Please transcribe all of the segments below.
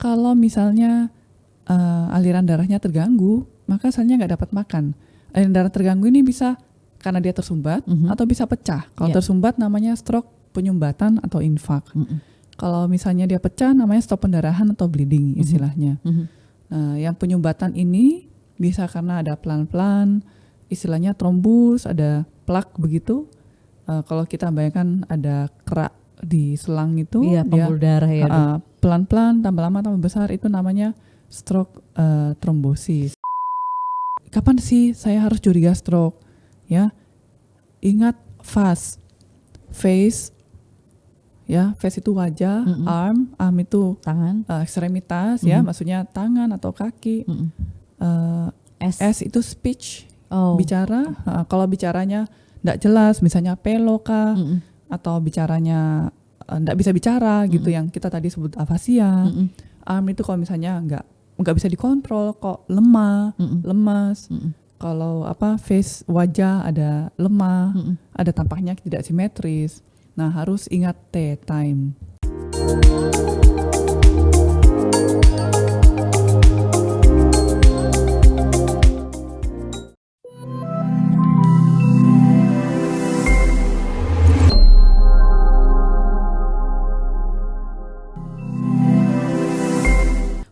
Kalau misalnya aliran darahnya terganggu, maka selnya nggak dapat makan. Aliran darah terganggu ini bisa karena dia tersumbat atau bisa pecah. Kalau tersumbat namanya stroke penyumbatan atau infark. Kalau misalnya dia pecah namanya stop pendarahan atau bleeding istilahnya. Nah, yang penyumbatan ini bisa karena ada pelan-pelan, istilahnya trombus, ada plak begitu. Kalau kita bayangkan ada kerak di selang itu, pembuluh darah ya. Pelan-pelan, tambah lama, tambah besar, itu namanya stroke trombosis. Kapan sih saya harus curiga stroke? Ya, ingat face, ya, face itu wajah, arm itu tangan, ekstremitas, ya, maksudnya tangan atau kaki. S itu speech, bicara. Kalau bicaranya tidak jelas, misalnya peloka, atau bicaranya nggak bisa bicara gitu, yang kita tadi sebut afasia. Arm itu kalau misalnya nggak bisa dikontrol, kok lemah, lemas. Kalau face wajah ada lemah, ada tampaknya tidak simetris. Nah, harus ingat T-time.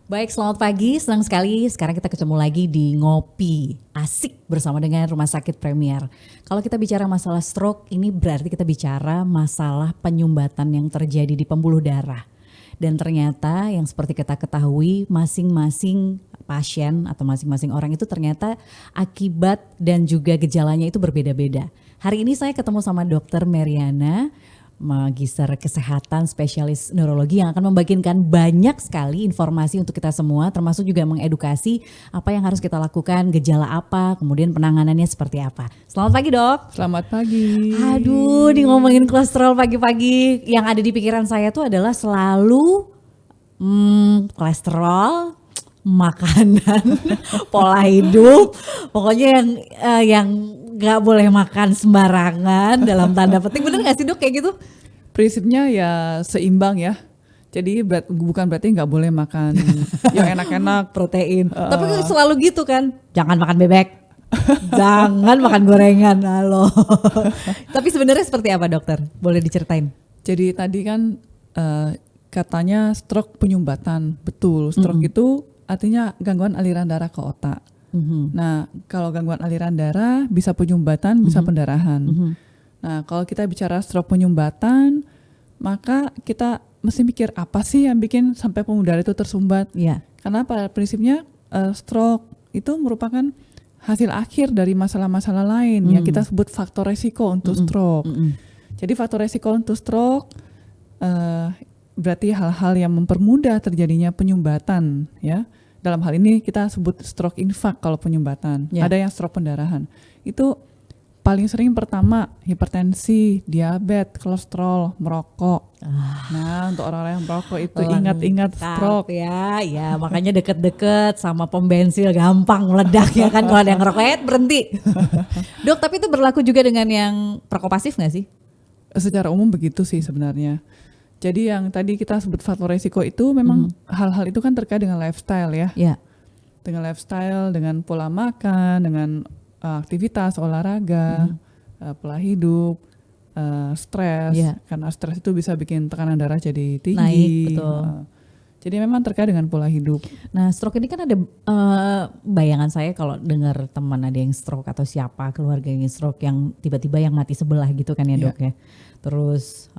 Baik, selamat pagi. Senang sekali sekarang kita ketemu lagi di Ngopi Asik bersama dengan Rumah Sakit Premier. Kalau kita bicara masalah stroke, ini berarti kita bicara masalah penyumbatan yang terjadi di pembuluh darah. Dan ternyata yang seperti kita ketahui, masing-masing pasien atau masing-masing orang itu ternyata akibat dan juga gejalanya itu berbeda-beda. Hari ini saya ketemu sama Dr. Meriana, Magister Kesehatan Spesialis Neurologi, yang akan membagikan banyak sekali informasi untuk kita semua, termasuk juga mengedukasi apa yang harus kita lakukan, gejala apa, kemudian penanganannya seperti apa. Selamat pagi, Dok. Selamat pagi. Aduh, di ngomongin kolesterol pagi-pagi, yang ada di pikiran saya tuh adalah selalu kolesterol, makanan, pola hidup, pokoknya yang nggak boleh makan sembarangan dalam tanda petik. Bener nggak sih, Dok, kayak gitu? Prinsipnya ya seimbang ya. Jadi bukan berarti nggak boleh makan yang enak-enak, protein. Tapi selalu gitu kan, jangan makan bebek, jangan makan gorengan, halo. Tapi sebenarnya seperti apa, dokter? Boleh diceritain? Jadi tadi kan katanya stroke penyumbatan, betul. Stroke itu artinya gangguan aliran darah ke otak. Nah, kalau gangguan aliran darah bisa penyumbatan, bisa pendarahan. Nah, kalau kita bicara stroke penyumbatan, maka kita mesti mikir apa sih yang bikin sampai pembuluh darah itu tersumbat? Karena pada prinsipnya stroke itu merupakan hasil akhir dari masalah-masalah lain yang kita sebut faktor resiko untuk stroke. Jadi faktor resiko untuk stroke berarti hal-hal yang mempermudah terjadinya penyumbatan, ya. Dalam hal ini kita sebut stroke infark kalau penyumbatan. Ada yang stroke pendarahan. Itu paling sering pertama hipertensi, diabetes, kolesterol, merokok. Nah, untuk orang-orang yang merokok itu ingat-ingat stroke. Ya, makanya deket-deket sama pom bensin gampang meledaknya kan kalau ada yang ngerokok berhenti. Dok, tapi itu berlaku juga dengan yang perokok nggak sih? Secara umum begitu sih sebenarnya. Jadi yang tadi kita sebut faktor resiko itu memang hal-hal itu kan terkait dengan lifestyle ya. Dengan lifestyle, dengan pola makan, dengan aktivitas, olahraga, pola hidup, stres. Karena stres itu bisa bikin tekanan darah jadi tinggi. Naik, betul. Jadi memang terkait dengan pola hidup. Nah, stroke ini kan ada bayangan saya kalau dengar teman ada yang stroke atau siapa keluarga yang stroke yang tiba-tiba yang mati sebelah gitu kan ya, Dok ya. Terus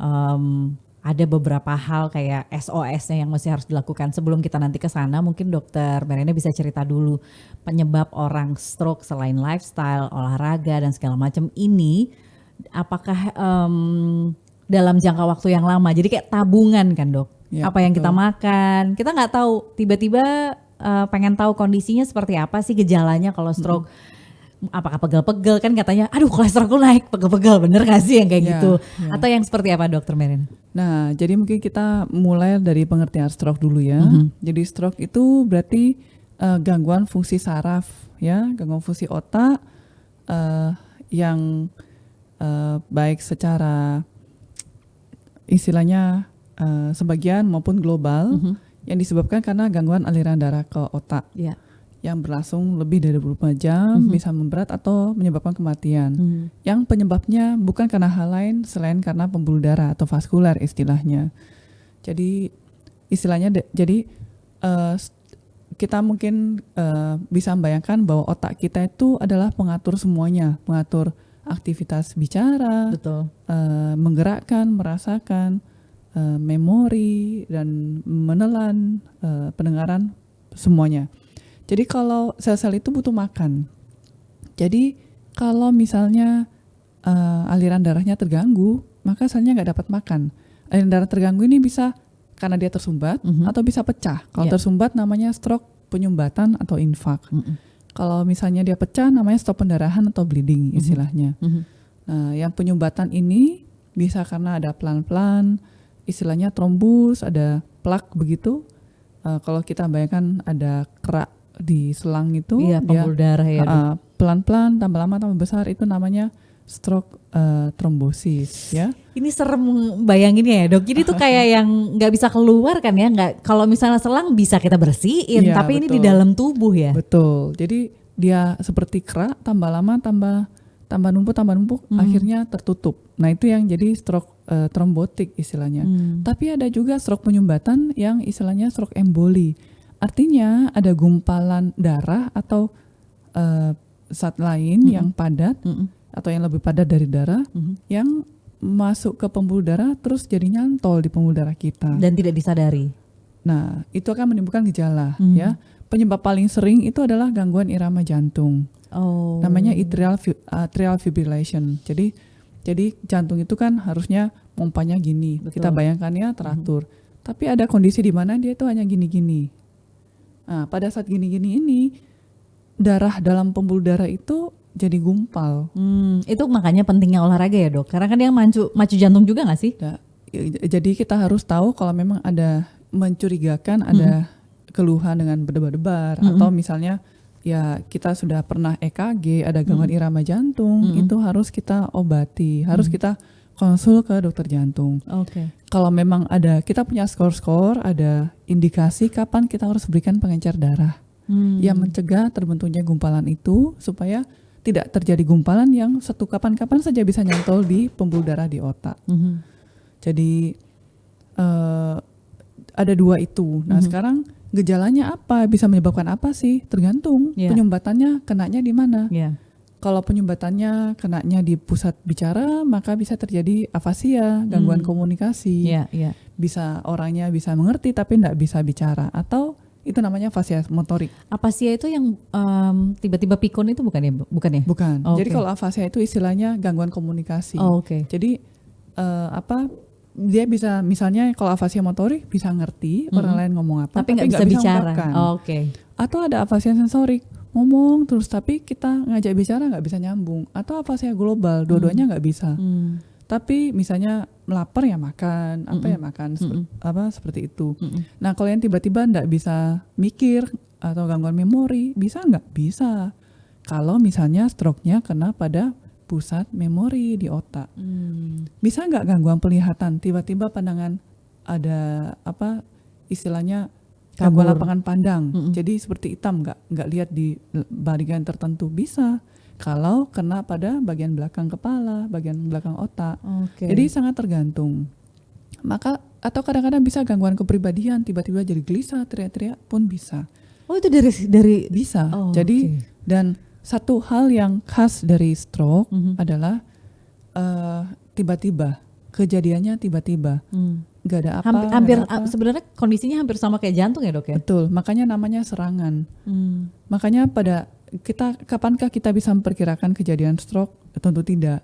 ada beberapa hal kayak SOS-nya yang masih harus dilakukan. Sebelum kita nanti ke sana, mungkin Dokter Meriana bisa cerita dulu penyebab orang stroke selain lifestyle, olahraga dan segala macam ini, apakah dalam jangka waktu yang lama? Jadi kayak tabungan kan, Dok? Apa yang kita makan? Kita nggak tahu. Tiba-tiba pengen tahu kondisinya seperti apa sih gejalanya kalau stroke. Apakah pegel-pegel, kan katanya aduh kolesterolku naik, pegel-pegel, bener gak sih yang kayak gitu? Atau yang seperti apa, Dokter Meriana? Nah, jadi mungkin kita mulai dari pengertian stroke dulu ya. Jadi stroke itu berarti gangguan fungsi saraf ya, gangguan fungsi otak yang baik secara istilahnya sebagian maupun global. yang disebabkan karena gangguan aliran darah ke otak yang berlangsung lebih dari 24 jam, bisa memberat atau menyebabkan kematian. Yang penyebabnya bukan karena hal lain selain karena pembuluh darah atau vaskular istilahnya. Jadi istilahnya kita mungkin bisa membayangkan bahwa otak kita itu adalah pengatur semuanya, mengatur aktivitas bicara, menggerakkan, merasakan, memori dan menelan, pendengaran, semuanya. Jadi kalau sel-sel itu butuh makan. Jadi kalau misalnya aliran darahnya terganggu, maka selnya nggak dapat makan. Aliran darah terganggu ini bisa karena dia tersumbat atau bisa pecah. Kalau tersumbat namanya stroke penyumbatan atau infak. Kalau misalnya dia pecah namanya stop pendarahan atau bleeding istilahnya. Nah, yang penyumbatan ini bisa karena ada pelan-pelan, istilahnya trombus, ada plak begitu. Kalau kita bayangkan ada kerak di selang itu, pembuluh darah ya. Pelan-pelan, tambah lama tambah besar, itu namanya stroke trombosis ya. Ini serem bayanginnya ya dok. Jadi tuh kayak yang nggak bisa keluar kan ya. Nggak, kalau misalnya selang bisa kita bersihin, tapi betul. Ini di dalam tubuh ya. Betul. Jadi dia seperti kerak, tambah lama tambah numpuk, akhirnya tertutup. Nah itu yang jadi stroke trombotik istilahnya. Tapi ada juga stroke penyumbatan yang istilahnya stroke emboli. Artinya ada gumpalan darah atau zat lain yang padat atau yang lebih padat dari darah yang masuk ke pembuluh darah terus jadi nyantol di pembuluh darah kita dan tidak disadari. Nah itu akan menimbulkan gejala ya. Penyebab paling sering itu adalah gangguan irama jantung. Namanya atrial fibrillation. Jadi jantung itu kan harusnya pompanya gini. Betul. Kita bayangkannya teratur. Tapi ada kondisi di mana dia itu hanya gini-gini. Nah, pada saat gini-gini ini darah dalam pembuluh darah itu jadi gumpal. Itu makanya pentingnya olahraga ya dok. Karena kan dia macu jantung juga nggak sih? Jadi kita harus tahu kalau memang ada mencurigakan ada keluhan dengan berdebar-debar atau misalnya ya kita sudah pernah EKG ada gangguan irama jantung, itu harus kita obati, harus kita konsul ke dokter jantung. Kalau memang ada, kita punya skor-skor, ada indikasi kapan kita harus berikan pengencer darah yang mencegah terbentuknya gumpalan itu supaya tidak terjadi gumpalan yang kapan-kapan saja bisa nyantol di pembuluh darah di otak. Jadi ada dua itu. Nah sekarang gejalanya apa? Bisa menyebabkan apa sih? Tergantung penyumbatannya kenanya di mana. Kalau penyumbatannya kenanya di pusat bicara, maka bisa terjadi afasia, gangguan komunikasi. Bisa orangnya bisa mengerti tapi tidak bisa bicara, atau itu namanya afasia motorik. Afasia itu yang tiba-tiba pikun itu bukan ya? Bukan. Jadi kalau afasia itu istilahnya gangguan komunikasi. Jadi dia bisa, misalnya kalau afasia motorik bisa ngerti orang lain ngomong apa, tapi nggak bisa bicara. Atau ada afasia sensorik, ngomong terus tapi kita ngajak bicara nggak bisa nyambung. Atau afasia global, dua-duanya nggak bisa. Tapi misalnya lapar ya makan, apa ya makan, seperti itu. Nah kalau yang tiba-tiba nggak bisa mikir atau gangguan memori, bisa nggak? Bisa. Kalau misalnya stroke-nya kena pada pusat memori di otak. Bisa nggak gangguan penglihatan? Tiba-tiba pandangan ada istilahnya gangguan lapangan pandang. Jadi seperti hitam, nggak lihat di bagian tertentu. Bisa. Kalau kena pada bagian belakang kepala, bagian belakang otak. Jadi sangat tergantung. Maka atau kadang-kadang bisa gangguan kepribadian, tiba-tiba jadi gelisah, teriak-teriak pun bisa. Itu dari bisa. Jadi dan satu hal yang khas dari stroke adalah tiba-tiba, kejadiannya tiba-tiba. Gak ada apa. Sebenarnya kondisinya hampir sama kayak jantung ya dok ya? Betul, makanya namanya serangan. Makanya kapankah kita bisa memperkirakan kejadian stroke? Tentu tidak.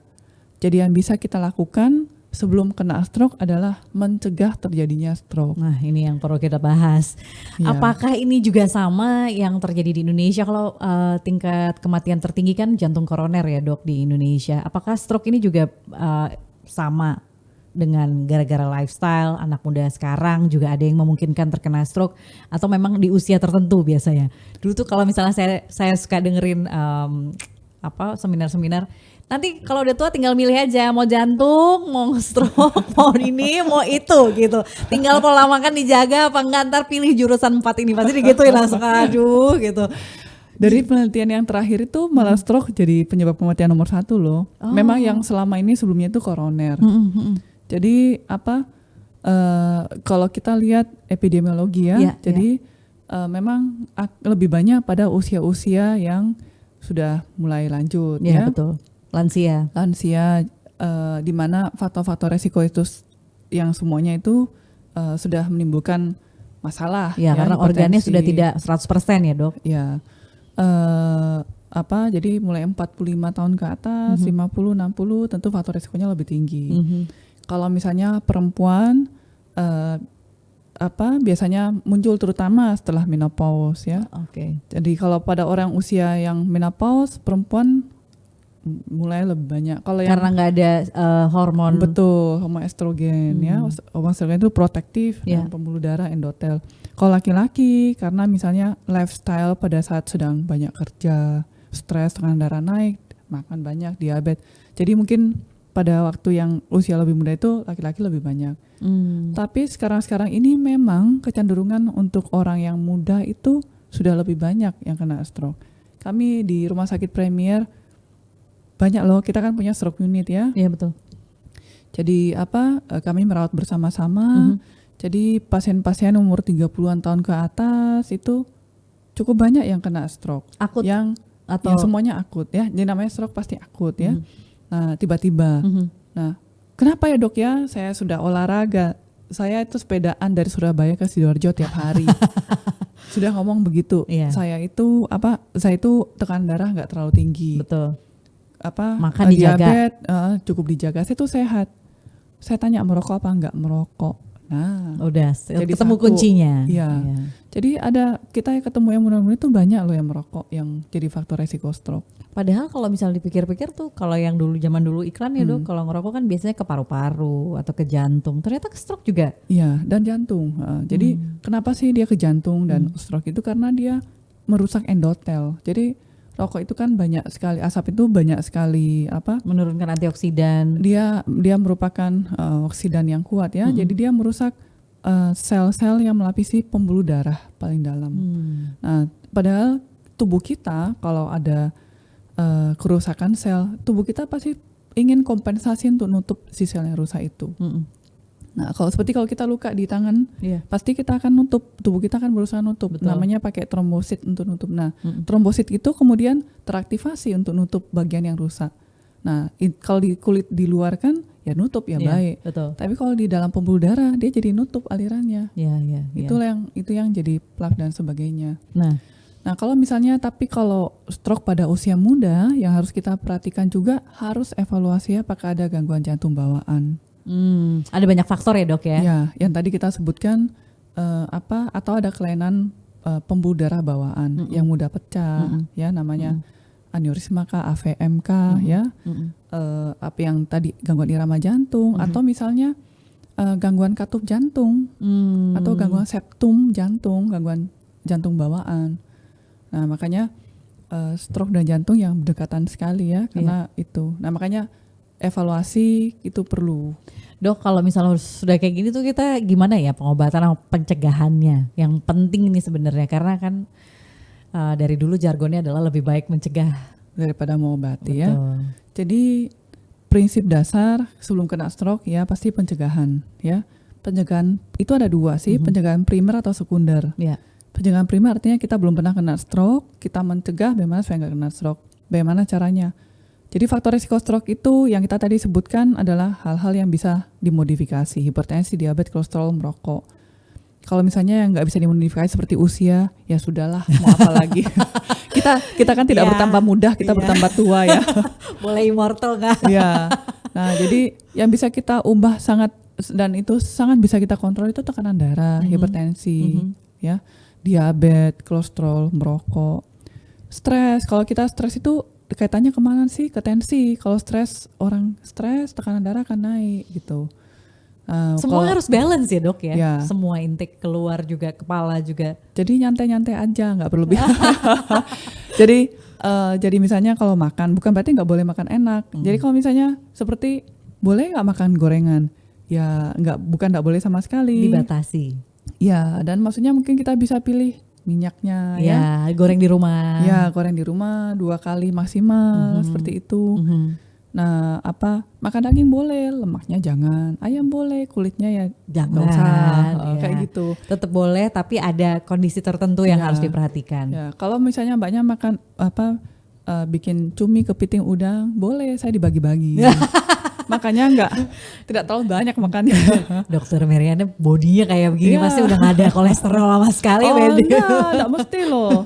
Jadi yang bisa kita lakukan sebelum kena stroke adalah mencegah terjadinya stroke. Nah ini yang perlu kita bahas. Apakah ini juga sama yang terjadi di Indonesia? Kalau tingkat kematian tertinggi kan jantung koroner ya dok di Indonesia. Apakah stroke ini juga sama dengan gara-gara lifestyle anak muda sekarang juga ada yang memungkinkan terkena stroke, atau memang di usia tertentu biasanya? Dulu tuh kalau misalnya saya suka dengerin seminar-seminar, Nanti kalau udah tua tinggal milih aja mau jantung, mau stroke, mau ini, mau itu gitu. Tinggal pola makan dijaga apa enggak, ntar pilih jurusan 4 ini pasti digituin langsung aduh gitu. Dari penelitian yang terakhir itu malah stroke jadi penyebab kematian nomor 1 loh. Memang yang selama ini sebelumnya itu koroner. Jadi kalau kita lihat epidemiologi ya, jadi memang lebih banyak pada usia-usia yang sudah mulai lanjut ya. Betul. Lansia di mana faktor-faktor resiko itu yang semuanya itu sudah menimbulkan masalah ya karena organnya sudah tidak 100% ya dok. Ya jadi mulai 45 tahun ke atas 50 60 tentu faktor resikonya lebih tinggi. Kalau misalnya perempuan biasanya muncul terutama setelah menopause ya. Jadi kalau pada orang usia yang menopause perempuan mulai lebih banyak. Kalau karena nggak ada hormon. Betul, hormon estrogen ya. Hormon estrogen itu protektif dan pembuluh darah endotel. Kalau laki-laki karena misalnya lifestyle pada saat sedang banyak kerja, stres, tekanan darah naik, makan banyak, diabetes. Jadi mungkin pada waktu yang usia lebih muda itu laki-laki lebih banyak. Tapi sekarang ini memang kecenderungan untuk orang yang muda itu sudah lebih banyak yang kena stroke. Kami di Rumah Sakit Premier banyak loh, kita kan punya stroke unit ya. Iya betul. Jadi kami merawat bersama-sama. Jadi pasien-pasien umur 30-an tahun ke atas itu cukup banyak yang kena stroke. Akut yang semuanya akut ya. Jadi namanya stroke pasti akut ya. Nah, tiba-tiba. Nah, kenapa ya dok ya? Saya sudah olahraga. Saya itu sepedaan dari Surabaya ke Sidoarjo tiap hari. Sudah ngomong begitu. Saya itu tekanan darah nggak terlalu tinggi. Betul. Makan dijaga. Cukup dijaga. Saya tuh sehat. Saya tanya merokok apa enggak merokok. Nah, udah jadi ketemu kuncinya. Iya. Jadi kita ketemu yang muda-muda itu banyak loh yang merokok yang jadi faktor resiko stroke. Padahal kalau misalnya dipikir-pikir tuh kalau yang zaman dulu iklan ya dok, kalau ngerokok kan biasanya ke paru-paru atau ke jantung. Ternyata ke stroke juga. Iya, dan jantung. Jadi kenapa sih dia ke jantung dan stroke itu karena dia merusak endotel. Jadi rokok itu kan banyak sekali, asap itu banyak sekali menurunkan antioksidan. Dia merupakan oksidan yang kuat ya. Jadi dia merusak sel-sel yang melapisi pembuluh darah paling dalam. Nah, padahal tubuh kita kalau ada kerusakan sel, tubuh kita pasti ingin kompensasi untuk nutup si sel yang rusak itu. Nah, kalau kita luka di tangan, pasti kita akan nutup, tubuh kita akan berusaha nutup. Betul. Namanya pakai trombosit untuk nutup. Nah, trombosit itu kemudian teraktivasi untuk nutup bagian yang rusak. Nah, kalau di kulit di luar kan ya nutup ya baik. Betul. Tapi kalau di dalam pembuluh darah dia jadi nutup alirannya. Itu yang jadi plak dan sebagainya. Nah, kalau misalnya kalau stroke pada usia muda yang harus kita perhatikan juga harus evaluasi apakah ada gangguan jantung bawaan. Ada banyak faktor ya dok ya? Ya, yang tadi kita sebutkan atau ada kelainan pembuluh darah bawaan yang mudah pecah, ya namanya aneurisma kah, AVM kah, ya, apa yang tadi gangguan irama jantung atau misalnya gangguan katup jantung atau gangguan septum jantung, gangguan jantung bawaan. Nah makanya stroke dan jantung yang berdekatan sekali ya karena itu. Nah makanya evaluasi itu perlu. Dok, kalau misalnya sudah kayak gini tuh kita gimana ya pengobatan atau pencegahannya? Yang penting ini sebenarnya karena kan dari dulu jargonnya adalah lebih baik mencegah daripada mengobati. Betul. Ya. Jadi prinsip dasar sebelum kena stroke ya pasti pencegahan ya. Pencegahan itu ada dua sih, pencegahan primer atau sekunder. Pencegahan primer artinya kita belum pernah kena stroke, kita mencegah bagaimana supaya nggak kena stroke. Bagaimana caranya? Jadi faktor risiko stroke itu yang kita tadi sebutkan adalah hal-hal yang bisa dimodifikasi, hipertensi, diabetes, kolesterol, merokok. Kalau misalnya yang nggak bisa dimodifikasi seperti usia, ya sudahlah, mau apa lagi? kita kan tidak bertambah mudah, kita bertambah tua ya. Boleh immortal nggak? Ya. Nah, jadi yang bisa kita ubah dan itu sangat bisa kita kontrol itu tekanan darah, hipertensi, ya, diabetes, kolesterol, merokok, stres. Kalau kita stres itu kaitannya kemana sih? Ke tensi. Kalau orang stres, tekanan darah akan naik gitu. Semua harus balance ya dok ya? Semua intake keluar juga, kepala juga. Jadi nyantai-nyantai aja, nggak berlebihan. Jadi Jadi misalnya kalau makan, bukan berarti nggak boleh makan enak. Jadi kalau misalnya seperti boleh nggak makan gorengan, ya bukan nggak boleh sama sekali. Dibatasi. Ya, dan maksudnya mungkin kita bisa pilih minyaknya ya. Goreng di rumah. Ya, goreng di rumah 2 kali maksimal seperti itu. Nah, makan daging boleh, lemaknya jangan. Ayam boleh, kulitnya ya jangan. Kayak gitu. Tetap boleh, tapi ada kondisi tertentu yang harus diperhatikan. Ya, kalau misalnya mbaknya makan bikin cumi kepiting udang, boleh, saya dibagi-bagi. Makanya tidak terlalu banyak makannya. Dokter Meriana bodinya kayak begini pasti udah gak ada kolesterol sama sekali. Enggak mesti loh.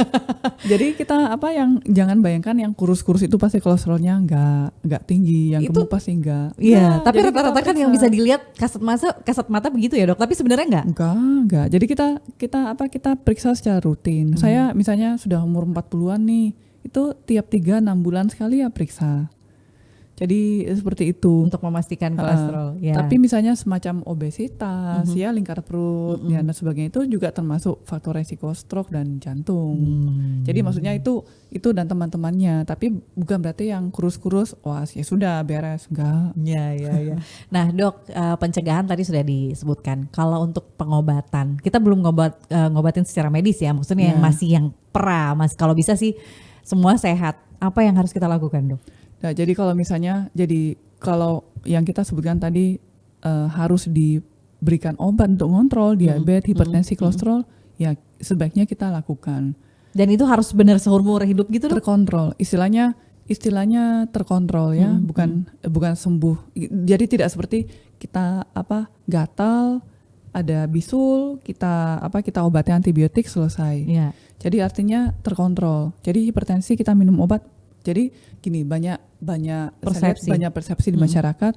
Jadi kita yang jangan bayangkan yang kurus-kurus itu pasti kolesterolnya enggak tinggi, yang gemuk pasti enggak. Iya, tapi rata-rata kan yang bisa dilihat kasat mata begitu ya dok, tapi sebenarnya enggak. Jadi kita periksa secara rutin. Saya misalnya sudah umur 40-an nih, itu tiap 3-6 bulan sekali ya periksa. Jadi seperti itu untuk memastikan kolesterol. Tapi misalnya semacam obesitas, ya lingkar perut, ya dan sebagainya itu juga termasuk faktor resiko stroke dan jantung. Jadi maksudnya itu dan teman-temannya. Tapi bukan berarti yang kurus-kurus, wah ya sudah beres, enggak. Ya. Nah dok, pencegahan tadi sudah disebutkan. Kalau untuk pengobatan, kita belum ngobatin secara medis ya. Maksudnya yang masih yang kalau bisa sih semua sehat. Apa yang harus kita lakukan dok? Nah, jadi kalau misalnya, kalau yang kita sebutkan tadi harus diberikan obat untuk ngontrol diabetes, hipertensi, kolesterol, ya sebaiknya kita lakukan. Dan itu harus benar seumur hidup gitu dok? Terkontrol, istilahnya terkontrol ya, bukan sembuh. Jadi tidak seperti kita gatal, ada bisul, kita obati antibiotik selesai. Yeah. Jadi artinya terkontrol. Jadi hipertensi kita minum obat. Jadi gini, banyak persepsi di masyarakat.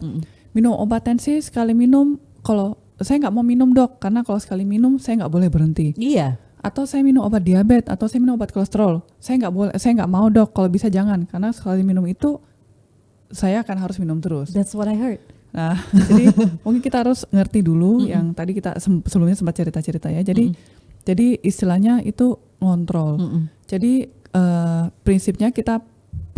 Minum obat tensi sekali minum, kalau saya nggak mau minum dok, karena kalau sekali minum saya nggak boleh berhenti. Iya. Atau saya minum obat diabetes, atau saya minum obat kolesterol, saya nggak mau dok, kalau bisa jangan, karena sekali minum itu saya akan harus minum terus. That's what I heard. Nah, jadi mungkin kita harus ngerti dulu yang tadi kita sebelumnya sempat cerita-cerita ya. Jadi istilahnya itu ngontrol. Jadi prinsipnya kita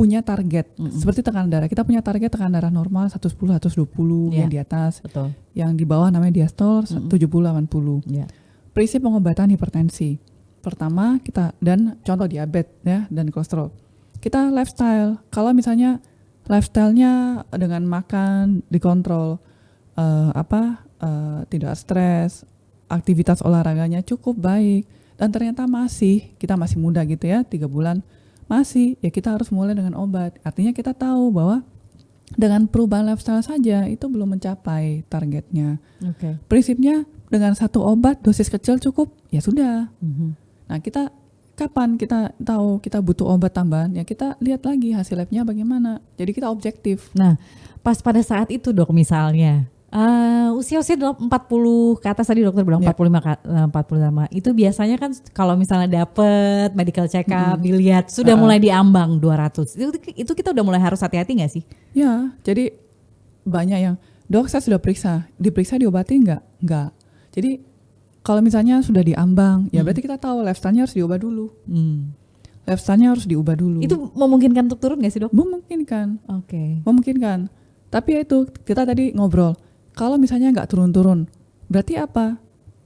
punya target, seperti tekanan darah. Kita punya target tekanan darah normal 110, 120 yang di atas. Betul. Yang di bawah namanya diastol 70, 80. Yeah. Prinsip pengobatan hipertensi. Pertama dan contoh diabetes ya dan kolesterol. Kita lifestyle. Kalau misalnya lifestyle-nya dengan makan dikontrol, tidak stres, aktivitas olahraganya cukup baik, dan ternyata kita masih muda gitu ya, 3 bulan masih, ya kita harus mulai dengan obat. Artinya kita tahu bahwa dengan perubahan lifestyle saja itu belum mencapai targetnya. Okay. Prinsipnya dengan 1 obat dosis kecil cukup, ya sudah. Nah kapan kita tahu kita butuh obat tambahan, ya kita lihat lagi hasil labnya bagaimana. Jadi kita objektif. Nah pas pada saat itu dok misalnya, usia-usia 40 ke atas tadi dokter bilang 45 itu biasanya kan kalau misalnya dapet medical check up dilihat sudah mulai diambang 200 itu kita udah mulai harus hati-hati nggak sih? Ya, jadi banyak yang dok saya sudah diperiksa diobati nggak. Jadi kalau misalnya sudah diambang ya berarti kita tahu lifestyle-nya harus diubah dulu. Lifestyle-nya harus diubah dulu. Itu memungkinkan untuk turun nggak sih dok? Memungkinkan. Oke. Memungkinkan. Tapi ya itu kita tadi ngobrol. Kalau misalnya nggak turun-turun, berarti apa?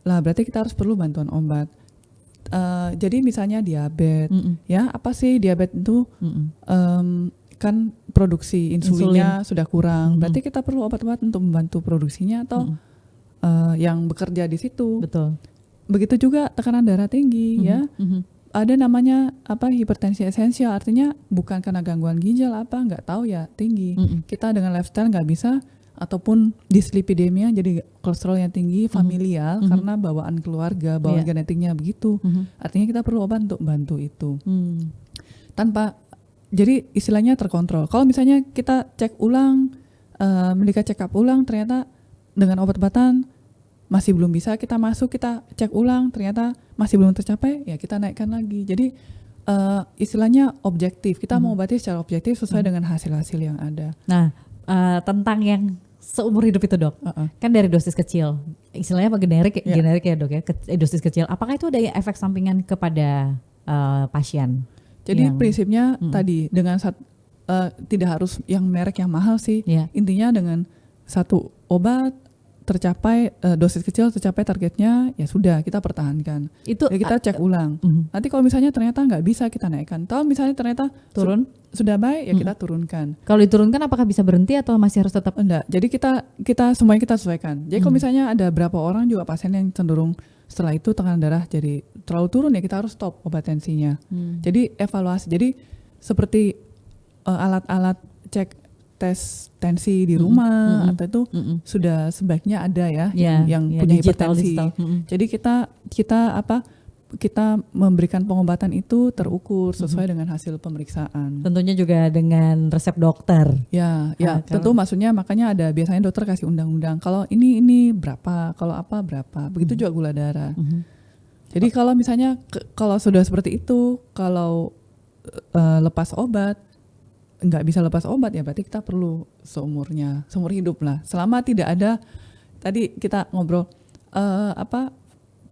Lah berarti kita harus perlu bantuan obat. Jadi misalnya diabetes, ya apa sih diabetes itu? Kan produksi insulinnya sudah kurang. Berarti kita perlu obat-obat untuk membantu produksinya atau yang bekerja di situ. Betul. Begitu juga tekanan darah tinggi, ya. Ada namanya hipertensi esensial, artinya bukan karena gangguan ginjal nggak tahu ya tinggi. Kita dengan lifestyle nggak bisa. Ataupun dislipidemia, jadi kolesterol yang tinggi familial karena bawaan keluarga, bawaan genetiknya begitu. Artinya kita perlu obat untuk bantu itu. Jadi istilahnya terkontrol. Kalau misalnya kita cek ulang, medical check up ulang, ternyata dengan obat-obatan masih belum bisa, kita cek ulang, ternyata masih belum tercapai, ya kita naikkan lagi. Jadi istilahnya objektif. Kita mengobati secara objektif sesuai dengan hasil-hasil yang ada. Nah, tentang yang seumur hidup itu dok, kan dari dosis kecil, istilahnya apa generik ya dok ya, dosis kecil. Apakah itu ada efek sampingan kepada pasien? Jadi yang prinsipnya tadi dengan tidak harus yang merek yang mahal sih. Intinya dengan satu obat tercapai dosis kecil tercapai targetnya, ya sudah kita pertahankan. Itu ya kita cek ulang. Nanti kalau misalnya ternyata nggak bisa kita naikkan. Kalau misalnya ternyata turun sudah baik ya kita turunkan. Kalau diturunkan apakah bisa berhenti atau masih harus tetap? Enggak. Jadi kita semuanya kita sesuaikan. Jadi kalau misalnya ada berapa orang juga pasien yang cenderung setelah itu tekanan darah jadi terlalu turun, ya kita harus stop obat tensinya. Jadi evaluasi. Jadi seperti alat-alat cek tes tensi di rumah atau itu sudah sebaiknya ada ya yang punya hipertensi. Jadi kita memberikan pengobatan itu terukur sesuai dengan hasil pemeriksaan. Tentunya juga dengan resep dokter. Ya, tentu maksudnya makanya ada biasanya dokter kasih undang-undang. Kalau ini berapa, kalau apa berapa. Begitu juga gula darah. Jadi kalau misalnya kalau sudah seperti itu, kalau lepas obat nggak bisa lepas obat, ya berarti kita perlu seumur hidup lah. Selama tidak ada, tadi kita ngobrol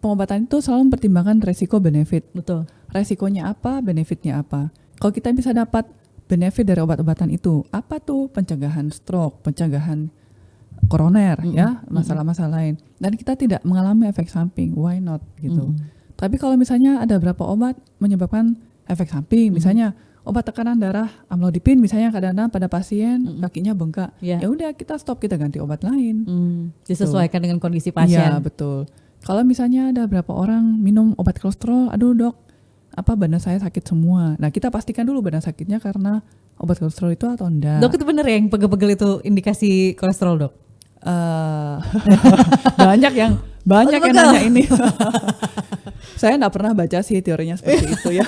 pengobatan itu selalu mempertimbangkan resiko benefit. Betul. Resikonya apa, benefitnya apa. Kalau kita bisa dapat benefit dari obat-obatan itu, apa tuh? Pencegahan stroke, pencegahan koroner, ya masalah-masalah lain. Dan kita tidak mengalami efek samping, why not gitu. Tapi kalau misalnya ada berapa obat menyebabkan efek samping, misalnya obat tekanan darah amlodipin misalnya kadang-kadang pada pasien kakinya bengkak, ya udah kita stop, kita ganti obat lain. Disesuaikan dengan kondisi pasien. Iya betul. Kalau misalnya ada berapa orang minum obat kolesterol, aduh dok, badan saya sakit semua. Nah kita pastikan dulu badan sakitnya karena obat kolesterol itu atau enggak. Dok, itu bener ya yang pegel-pegel itu indikasi kolesterol, dok? Banyak yang nanya ini. Saya nggak pernah baca sih teorinya seperti itu ya.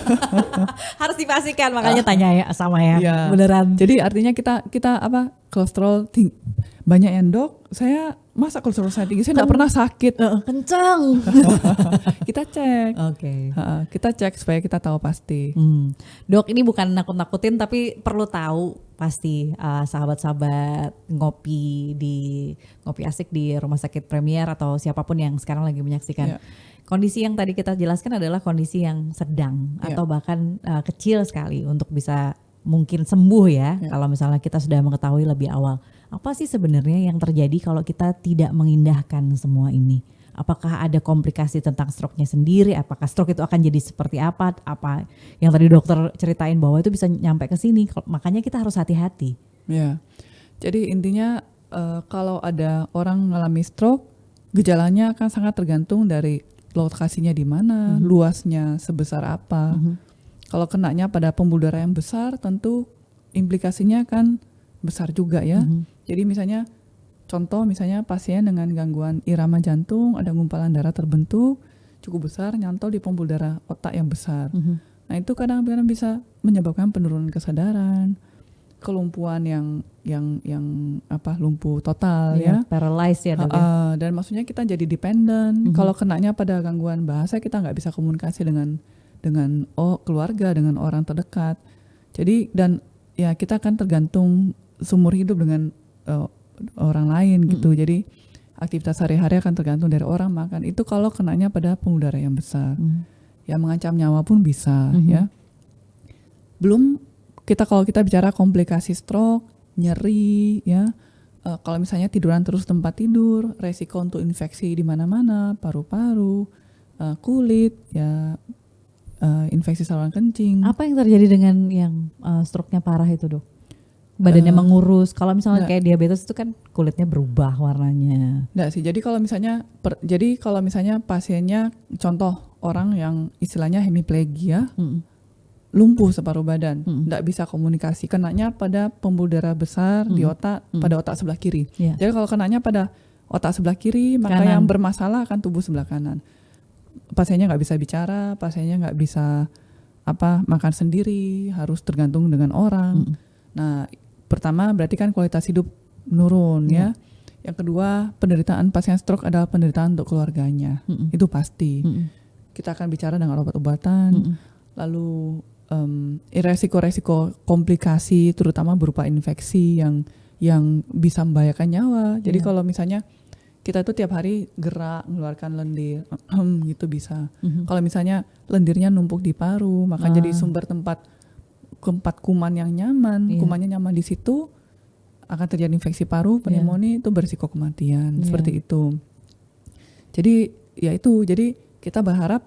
Harus dipastikan, makanya tanya ya sama ya. Beneran. Jadi artinya kita kolesterol tinggi. Banyak yang dok, saya masa kolesterol saya tinggi, saya nggak pernah sakit. Kencang. Kita cek. Oke. Kita cek supaya kita tahu pasti. Dok, ini bukan nakut-nakutin tapi perlu tahu pasti sahabat-sahabat ngopi asik di Rumah Sakit Premier atau siapapun yang sekarang lagi menyaksikan. Kondisi yang tadi kita jelaskan adalah kondisi yang sedang atau bahkan kecil sekali untuk bisa mungkin sembuh ya. Kalau misalnya kita sudah mengetahui lebih awal. Apa sih sebenarnya yang terjadi kalau kita tidak mengindahkan semua ini? Apakah ada komplikasi tentang stroke-nya sendiri? Apakah stroke itu akan jadi seperti apa? Apa yang tadi dokter ceritain bahwa itu bisa nyampe ke sini? Makanya kita harus hati-hati. Ya. Jadi intinya kalau ada orang mengalami stroke, gejalanya akan sangat tergantung dari lokasinya di mana, luasnya sebesar apa. Kalau kenanya pada pembuluh darah yang besar, tentu implikasinya akan besar juga ya. Jadi misalnya pasien dengan gangguan irama jantung, ada gumpalan darah terbentuk cukup besar nyantol di pembuluh darah otak yang besar. Nah itu kadang-kadang bisa menyebabkan penurunan kesadaran, kelumpuhan yang lumpuh total ya. Paralyzed ya. Dan maksudnya kita jadi dependen. Kalau kenanya pada gangguan bahasa, kita nggak bisa komunikasi dengan keluarga, dengan orang terdekat. Jadi dan ya kita akan tergantung seumur hidup dengan orang lain gitu. Jadi aktivitas sehari-hari akan tergantung dari orang makan. Itu kalau kenanya pada pembuluh darah yang besar. Ya mengancam nyawa pun bisa ya. Belum kalau kita bicara komplikasi stroke, nyeri ya. Kalau misalnya tiduran terus tempat tidur, resiko untuk infeksi di mana-mana, paru-paru, kulit ya, infeksi saluran kencing. Apa yang terjadi dengan yang stroke-nya parah itu, Dok? Badannya mengurus. Kalau misalnya kayak diabetes itu kan kulitnya berubah warnanya. Enggak sih. Jadi kalau misalnya pasiennya, contoh orang yang istilahnya hemiplegia, lumpuh separuh badan, enggak bisa komunikasi, kenanya pada pembuluh darah besar di otak, pada otak sebelah kiri. Jadi kalau kenanya pada otak sebelah kiri, maka yang bermasalah akan tubuh sebelah kanan. Pasiennya nggak bisa bicara, pasiennya nggak bisa makan sendiri, harus tergantung dengan orang. Nah, pertama berarti kan kualitas hidup menurun ya. Yang kedua, penderitaan pasien stroke adalah penderitaan untuk keluarganya. Itu pasti. Kita akan bicara dengan obat-obatan, lalu resiko-resiko komplikasi terutama berupa infeksi yang bisa membahayakan nyawa. Jadi kalau misalnya kita itu tiap hari gerak mengeluarkan lendir gitu bisa. Kalau misalnya lendirnya numpuk di paru, maka jadi sumber tempat kuman yang nyaman, kumannya nyaman di situ akan terjadi infeksi paru, pneumonia itu berisiko kematian seperti itu. Jadi ya itu, jadi kita berharap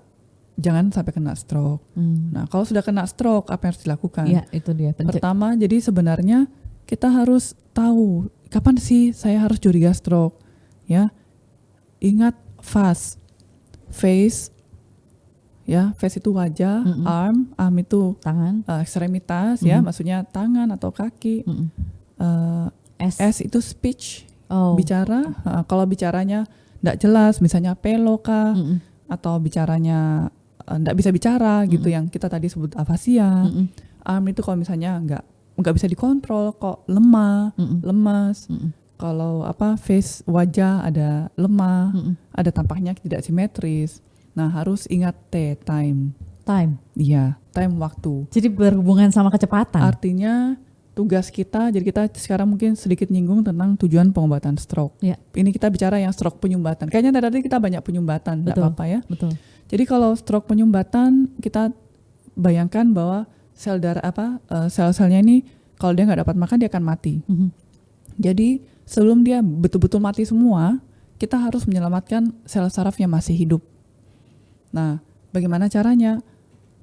jangan sampai kena stroke. Nah, kalau sudah kena stroke apa yang harus dilakukan? Ya, itu dia. Pertama, jadi sebenarnya kita harus tahu kapan sih saya harus curiga stroke. Ya, ingat face, ya, face itu wajah, arm itu tangan, ekstremitas, ya, maksudnya tangan atau kaki. S itu speech, bicara. Kalau bicaranya tidak jelas, misalnya pelo kah, atau bicaranya tidak bisa bicara, gitu, yang kita tadi sebut afasia. Arm itu kalau misalnya nggak bisa dikontrol, kok lemah, lemas. Kalau face wajah ada lemah, ada tampaknya tidak simetris. Nah, harus ingat time. Iya, time waktu. Jadi berhubungan sama kecepatan. Artinya tugas kita, jadi kita sekarang mungkin sedikit nyinggung tentang tujuan pengobatan stroke. Ya. Ini kita bicara yang stroke penyumbatan. Kayaknya tadi kita banyak penyumbatan, tidak apa-apa ya. Betul. Jadi kalau stroke penyumbatan, kita bayangkan bahwa sel darah sel-selnya ini kalau dia nggak dapat makan dia akan mati. Jadi sebelum dia betul-betul mati semua, kita harus menyelamatkan sel saraf yang masih hidup. Nah, bagaimana caranya?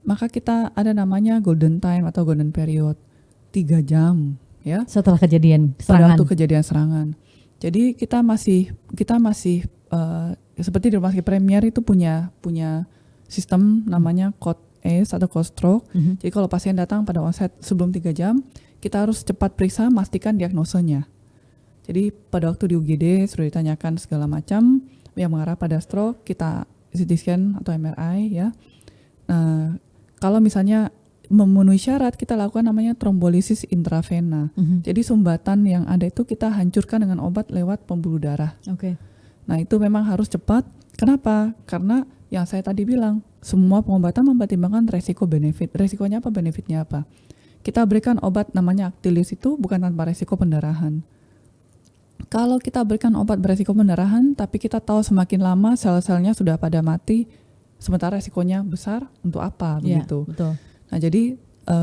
Maka kita ada namanya golden time atau golden period, 3 jam, ya. Setelah kejadian serangan. Pada waktu kejadian serangan. Jadi kita masih seperti di rumah sakit Premier itu punya sistem namanya code ACE atau code stroke. Jadi kalau pasien datang pada onset sebelum 3 jam, kita harus cepat periksa, pastikan diagnosanya. Jadi pada waktu di UGD sudah ditanyakan segala macam yang mengarah pada stroke, kita CT scan atau MRI, ya. Kalau misalnya memenuhi syarat, kita lakukan namanya trombolisis intravena. Jadi sumbatan yang ada itu kita hancurkan dengan obat lewat pembuluh darah. Nah, itu memang harus cepat. Kenapa? Karena yang saya tadi bilang, semua pengobatan mempertimbangkan resiko benefit. Resikonya apa, benefitnya apa? Kita berikan obat namanya Actilis itu bukan tanpa resiko pendarahan. Kalau kita berikan obat beresiko pendarahan, tapi kita tahu semakin lama sel-selnya sudah pada mati, sementara resikonya besar, untuk apa, begitu. Betul. Nah, jadi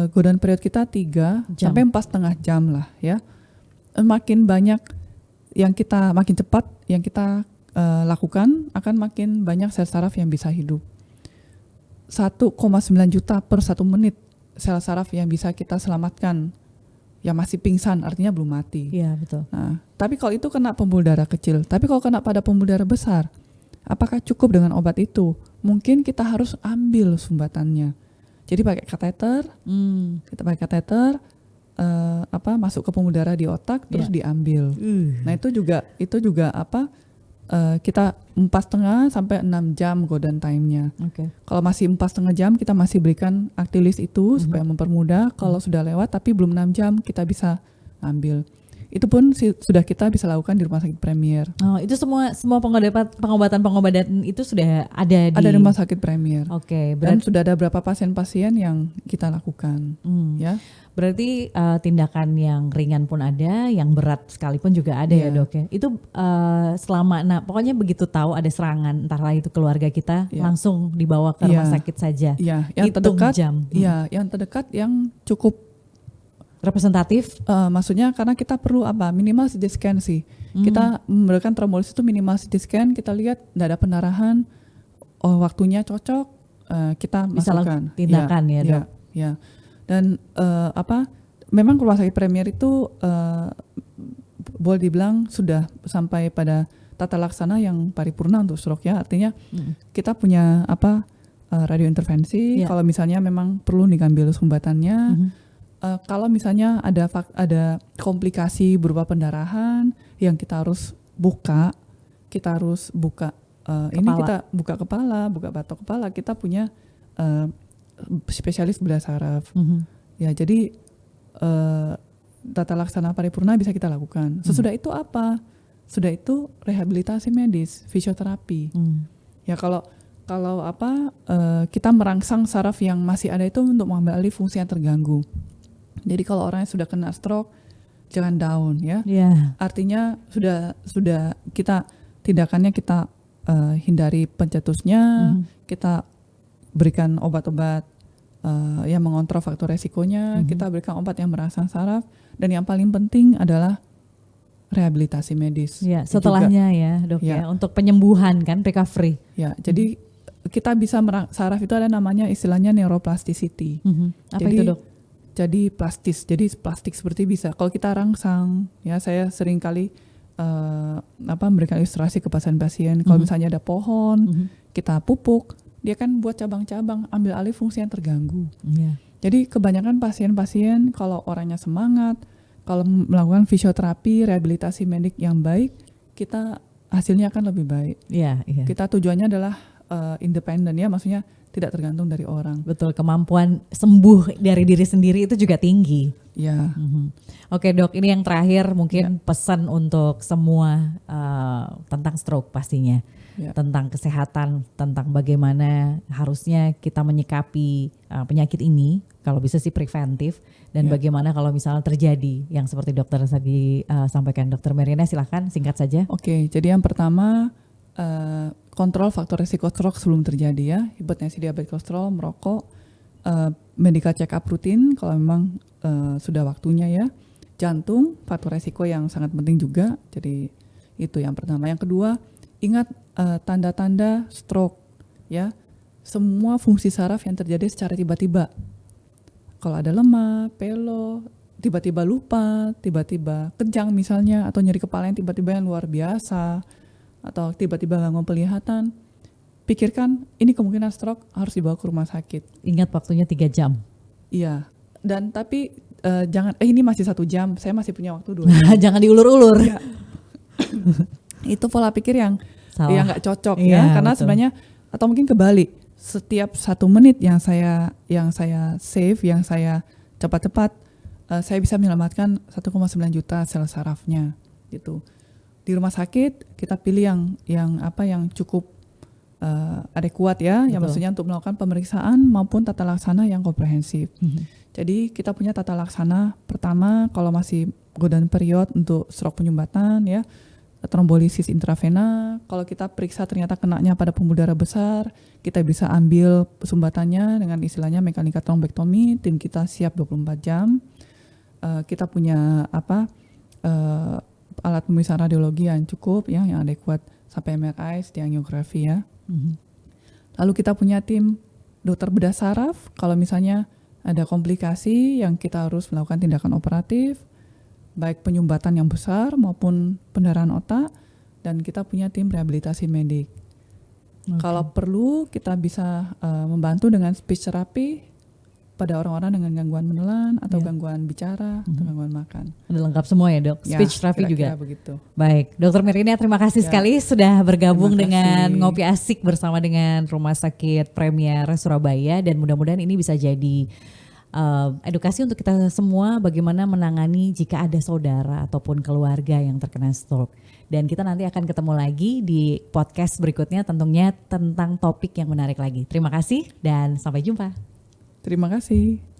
golden period kita 3 sampai 4,5 jam lah, ya. Makin banyak makin cepat yang kita lakukan, akan makin banyak sel saraf yang bisa hidup. 1,9 juta per 1 menit sel saraf yang bisa kita selamatkan, yang masih pingsan, artinya belum mati. Iya, betul. Nah, tapi kalau itu kena pembuluh darah kecil, tapi kalau kena pada pembuluh darah besar, apakah cukup dengan obat itu? Mungkin kita harus ambil sumbatannya. Jadi pakai kateter, kita pakai kateter, masuk ke pembuluh darah di otak, terus diambil. Nah, itu juga kita 4,5 sampai 6 jam golden time-nya. Kalau masih 4,5 jam, kita masih berikan Actilis itu supaya mempermudah. Kalau sudah lewat tapi belum 6 jam, kita bisa ambil. Itu pun sudah kita bisa lakukan di Rumah Sakit Premier. Oh, itu semua pengobatan itu sudah ada di Rumah Sakit Premier. Dan berarti sudah ada berapa pasien-pasien yang kita lakukan, ya. Berarti tindakan yang ringan pun ada, yang berat sekalipun juga ada, ya Dok ya. Itu pokoknya begitu tahu ada serangan, entahlah itu keluarga kita, langsung dibawa ke rumah sakit saja. Iya, yang terdekat. Iya, yang terdekat yang cukup representatif. Maksudnya karena kita perlu minimal CT scan sih. Kita memberikan trombolisis itu minimal CT scan, kita lihat tidak ada pendarahan, waktunya cocok, kita bisa masukkan tindakan, ya Dok. Ya. Dan memang Rumah Sakit Premier itu boleh dibilang sudah sampai pada tata laksana yang paripurna untuk stroke, ya. Artinya kita punya radio intervensi. Kalau misalnya memang perlu diambil sumbatannya. Kalau misalnya ada komplikasi berupa pendarahan yang kita harus buka, ini kita buka kepala, buka batok kepala, kita punya spesialis bedah saraf. Ya, jadi tata laksana paripurna bisa kita lakukan. Sesudah itu apa? Sudah itu rehabilitasi medis, fisioterapi. Ya, kalau kita merangsang saraf yang masih ada itu untuk mengambil alih fungsi yang terganggu. Jadi kalau orang yang sudah kena stroke, jangan down, ya. Artinya sudah kita tindakannya kita hindari pencetusnya, kita berikan obat-obat yang mengontrol faktor resikonya, kita berikan obat yang merangsang saraf, dan yang paling penting adalah rehabilitasi medis. Ya, setelahnya juga, ya dok ya, untuk penyembuhan kan, recovery. Ya, jadi kita bisa saraf itu ada namanya istilahnya neuroplasticity. Apa itu dok? Jadi plastik seperti bisa. Kalau kita rangsang, ya saya sering kali memberikan ilustrasi ke pasien-pasien. Kalau misalnya ada pohon, kita pupuk, dia kan buat cabang-cabang, ambil alih fungsi yang terganggu. Jadi kebanyakan pasien-pasien kalau orangnya semangat, kalau melakukan fisioterapi, rehabilitasi medik yang baik, kita hasilnya akan lebih baik. Kita tujuannya adalah independen ya, maksudnya tidak tergantung dari orang. Betul, kemampuan sembuh dari diri sendiri itu juga tinggi. Ya. Oke dok, ini yang terakhir mungkin pesan untuk semua tentang stroke pastinya. Tentang kesehatan, tentang bagaimana harusnya kita menyikapi penyakit ini, kalau bisa sih preventif, dan bagaimana kalau misalnya terjadi yang seperti dokter tadi sampaikan. Dokter Meriana silakan singkat saja. Oke, jadi yang pertama kontrol faktor risiko stroke sebelum terjadi ya, hipertensi, diabetes, kolesterol, merokok, medical check up rutin kalau memang sudah waktunya ya, jantung, faktor risiko yang sangat penting juga, jadi itu yang pertama. Yang kedua, ingat tanda-tanda stroke ya, semua fungsi saraf yang terjadi secara tiba-tiba. Kalau ada lemah, pelo, tiba-tiba lupa, tiba-tiba kejang misalnya, atau nyeri kepala yang tiba-tiba yang luar biasa, atau tiba-tiba gangguan penglihatan, pikirkan ini kemungkinan stroke, harus dibawa ke rumah sakit. Ingat waktunya 3 jam. Iya, dan tapi jangan, ini masih 1 jam, saya masih punya waktu 2 jam. Jangan diulur-ulur. Ya. Itu pola pikir yang nggak cocok ya, karena betul. Sebenarnya, atau mungkin kebalik, setiap 1 menit yang saya save, yang saya cepat-cepat, saya bisa menyelamatkan 1,9 juta sel sarafnya gitu. Di rumah sakit kita pilih yang cukup adekuat ya, yang maksudnya untuk melakukan pemeriksaan maupun tata laksana yang komprehensif. Jadi kita punya tata laksana pertama kalau masih golden period untuk stroke penyumbatan ya, trombolisis intravena. Kalau kita periksa ternyata kenanya pada pembuluh darah besar, kita bisa ambil sumbatannya dengan istilahnya mekanika trombektomi. Tim kita siap 24 jam. Kita punya alat pemeriksaan radiologi yang cukup ya, yang adekuat sampai MRI, angiografi ya. Lalu kita punya tim dokter bedah saraf kalau misalnya ada komplikasi yang kita harus melakukan tindakan operatif, baik penyumbatan yang besar maupun pendarahan otak, dan kita punya tim rehabilitasi medik. Kalau perlu kita bisa membantu dengan speech therapy pada orang-orang dengan gangguan menelan atau gangguan bicara atau gangguan makan. Udah lengkap semua ya dok, speech therapy juga. Begitu. Baik, Dokter Meriana terima kasih sekali sudah bergabung dengan Ngopi Asik bersama dengan Rumah Sakit Premier Surabaya, dan mudah-mudahan ini bisa jadi edukasi untuk kita semua bagaimana menangani jika ada saudara ataupun keluarga yang terkena stroke. Dan kita nanti akan ketemu lagi di podcast berikutnya tentunya tentang topik yang menarik lagi. Terima kasih dan sampai jumpa. Terima kasih.